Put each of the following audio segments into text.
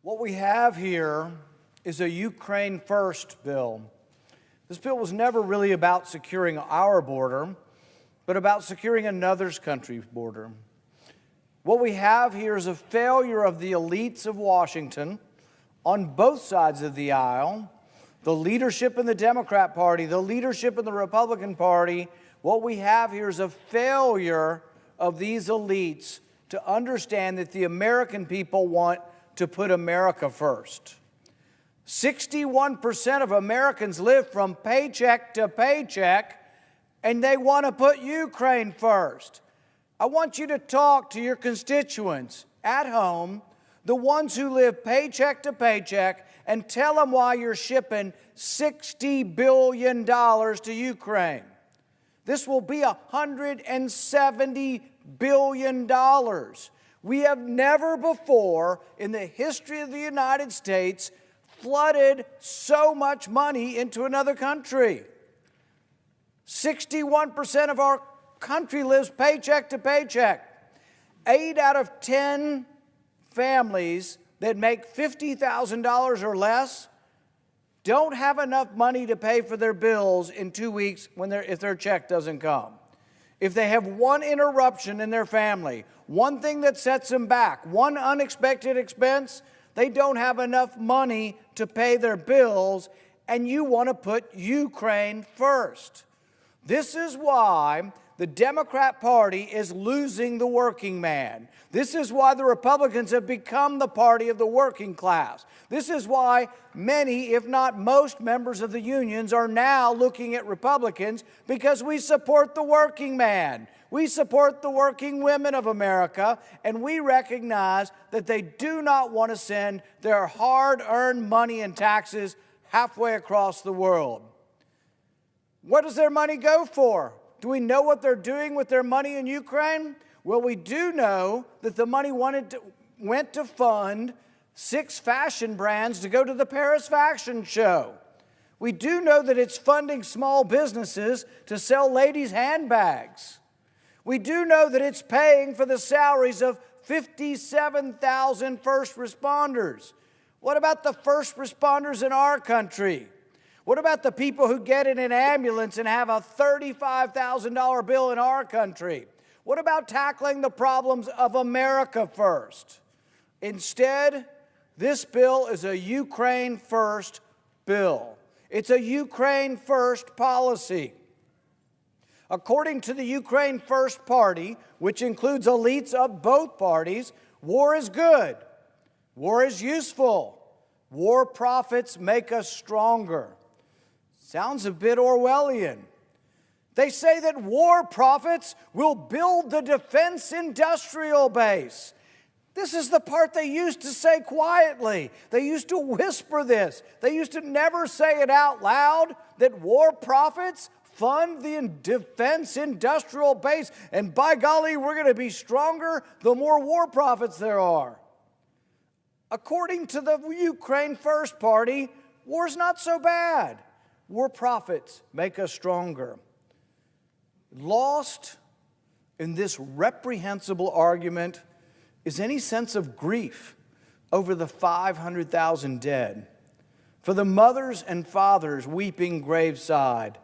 What we have here is a Ukraine First bill. This bill was never really about securing our border, but about securing another country's border. What we have here is a failure of the elites of Washington on both sides of the aisle, the leadership in the Democrat Party, the leadership in the Republican Party. What we have here is a failure of these elites to understand that the American people want to put America first. 61% of Americans live from paycheck to paycheck, and they want to put Ukraine first. I want you to talk to your constituents at home, the ones who live paycheck to paycheck, and tell them why you're shipping $60 billion to Ukraine. This will be $170 billion. We have never before in the history of the United States flooded so much money into another country. 61% of our country lives paycheck to paycheck. 8 out of 10 families that make $50,000 or less don't have enough money to pay for their bills in 2 weeks if their check doesn't come. If they have one interruption in their family, one thing that sets them back, one unexpected expense, they don't have enough money to pay their bills, and you want to put Ukraine first. This is why the Democrat Party is losing the working man. This is why the Republicans have become the party of the working class. This is why many, if not most, members of the unions are now looking at Republicans, because we support the working man. We support the working women of America, and we recognize that they do not want to send their hard-earned money and taxes halfway across the world. What does their money go for? Do we know what they're doing with their money in Ukraine? Well, we do know that the money went to fund 6 fashion brands to go to the Paris Fashion Show. We do know that it's funding small businesses to sell ladies' handbags. We do know that it's paying for the salaries of 57,000 first responders. What about the first responders in our country? What about the people who get in an ambulance and have a $35,000 bill in our country? What about tackling the problems of America first? Instead, this bill is a Ukraine first bill. It's a Ukraine first policy. According to the Ukraine First Party, which includes elites of both parties, war is good. War is useful. War profits make us stronger. Sounds a bit Orwellian. They say that war profits will build the defense industrial base. This is the part they used to say quietly. They used to whisper this. They used to never say it out loud, that war profits fund the defense industrial base, and by golly, we're going to be stronger the more war profits there are. According to the Ukraine First Party, war's not so bad. War profits make us stronger. Lost in this reprehensible argument is any sense of grief over the 500,000 dead, for the mothers and fathers weeping graveside.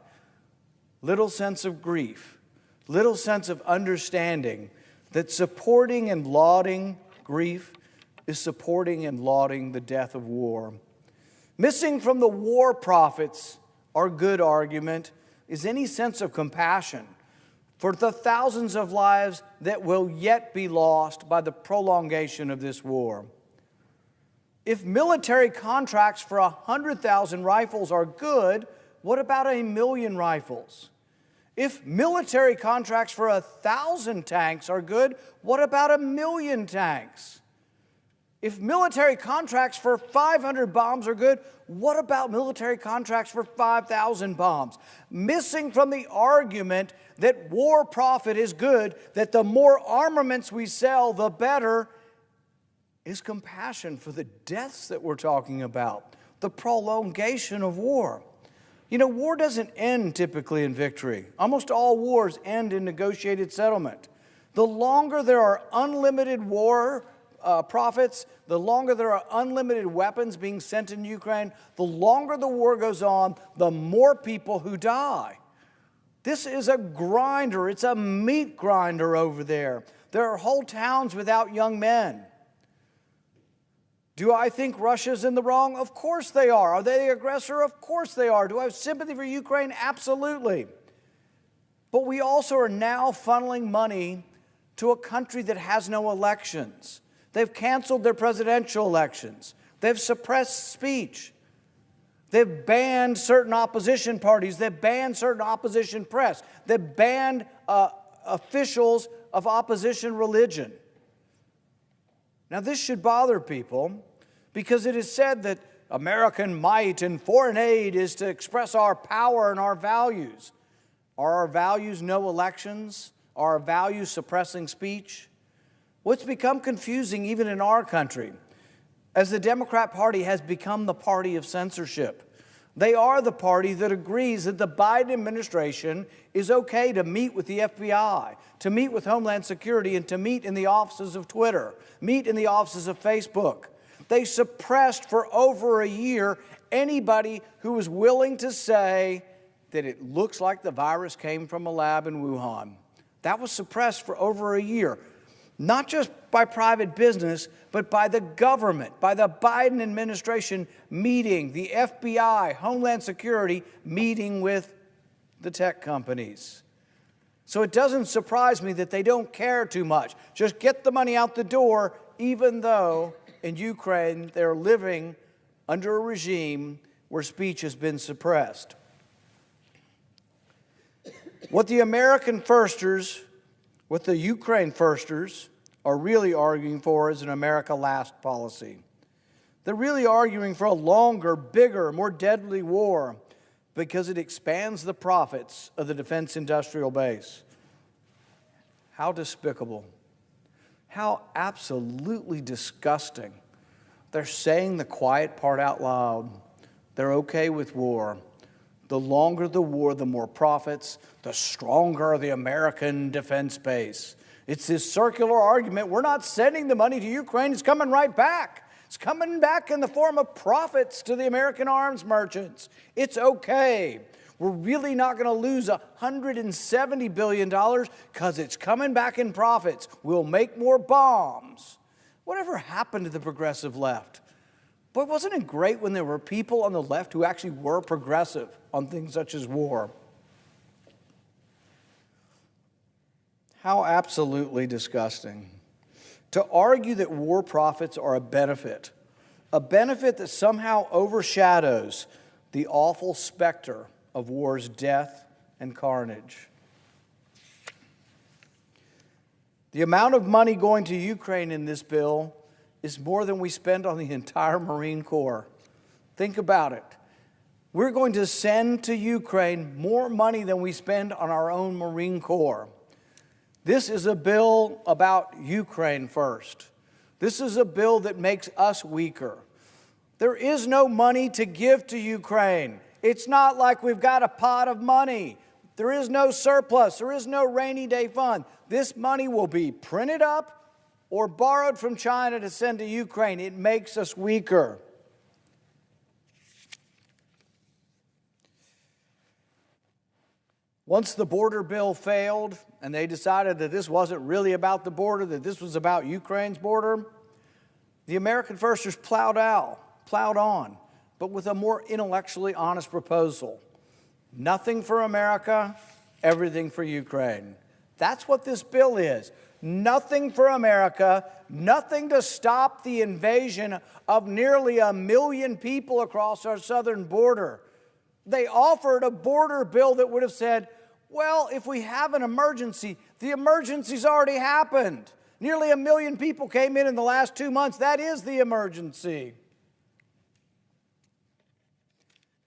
Little sense of grief, little sense of understanding that supporting and lauding grief is supporting and lauding the death of war. Missing from the war profits, our good argument, is any sense of compassion for the thousands of lives that will yet be lost by the prolongation of this war. If military contracts for 100,000 rifles are good, what about 1 million rifles? If military contracts for 1,000 tanks are good, what about 1 million tanks? If military contracts for 500 bombs are good, what about military contracts for 5,000 bombs? Missing from the argument that war profit is good, that the more armaments we sell, the better, is compassion for the deaths that we're talking about, the prolongation of war. You know, war doesn't end typically in victory. Almost all wars end in negotiated settlement. The longer there are unlimited war profits, the longer there are unlimited weapons being sent in Ukraine, the longer the war goes on, the more people who die. This is a grinder. It's a meat grinder over there. There are whole towns without young men. Do I think Russia's in the wrong? Of course they are. Are they the aggressor? Of course they are. Do I have sympathy for Ukraine? Absolutely. But we also are now funneling money to a country that has no elections. They've canceled their presidential elections. They've suppressed speech. They've banned certain opposition parties. They've banned certain opposition press. They've banned officials of opposition religion. Now, this should bother people because it is said that American might and foreign aid is to express our power and our values. Are our values no elections? Are our values suppressing speech? What's become confusing even in our country, as the Democrat Party has become the party of censorship. They are the party that agrees that the Biden administration is okay to meet with the FBI, to meet with Homeland Security, and to meet in the offices of Twitter, meet in the offices of Facebook. They suppressed for over a year anybody who was willing to say that it looks like the virus came from a lab in Wuhan. That was suppressed for over a year. Not just by private business, but by the government, by the Biden administration meeting, the FBI, Homeland Security meeting with the tech companies. So it doesn't surprise me that they don't care too much. Just get the money out the door, even though in Ukraine they're living under a regime where speech has been suppressed. What the American firsters, what the Ukraine firsters are really arguing for is an America Last policy. They're really arguing for a longer, bigger, more deadly war because it expands the profits of the defense industrial base. How despicable. How absolutely disgusting. They're saying the quiet part out loud. They're okay with war. The longer the war, the more profits, the stronger the American defense base. It's this circular argument. We're not sending the money to Ukraine. It's coming right back. It's coming back in the form of profits to the American arms merchants. It's okay. We're really not going to lose $170 billion because it's coming back in profits. We'll make more bombs. Whatever happened to the progressive left? But wasn't it great when there were people on the left who actually were progressive on things such as war? How absolutely disgusting. To argue that war profits are a benefit that somehow overshadows the awful specter of war's death and carnage. The amount of money going to Ukraine in this bill is more than we spend on the entire Marine Corps. Think about it. We're going to send to Ukraine more money than we spend on our own Marine Corps. This is a bill about Ukraine first. This is a bill that makes us weaker. There is no money to give to Ukraine. It's not like we've got a pot of money. There is no surplus. There is no rainy day fund. This money will be printed up or borrowed from China to send to Ukraine. It makes us weaker. Once the border bill failed and they decided that this wasn't really about the border, that this was about Ukraine's border, the American firsters plowed on, but with a more intellectually honest proposal. Nothing for America, everything for Ukraine. That's what this bill is. Nothing for America, nothing to stop the invasion of nearly 1 million people across our southern border. They offered a border bill that would have said, well, if we have an emergency, the emergency's already happened. Nearly 1 million people came in the last 2 months. That is the emergency.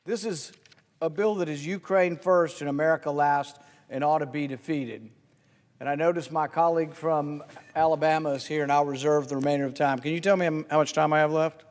This is a bill that is Ukraine first and America last and ought to be defeated. And I notice my colleague from Alabama is here, and I'll reserve the remainder of time. Can you tell me how much time I have left?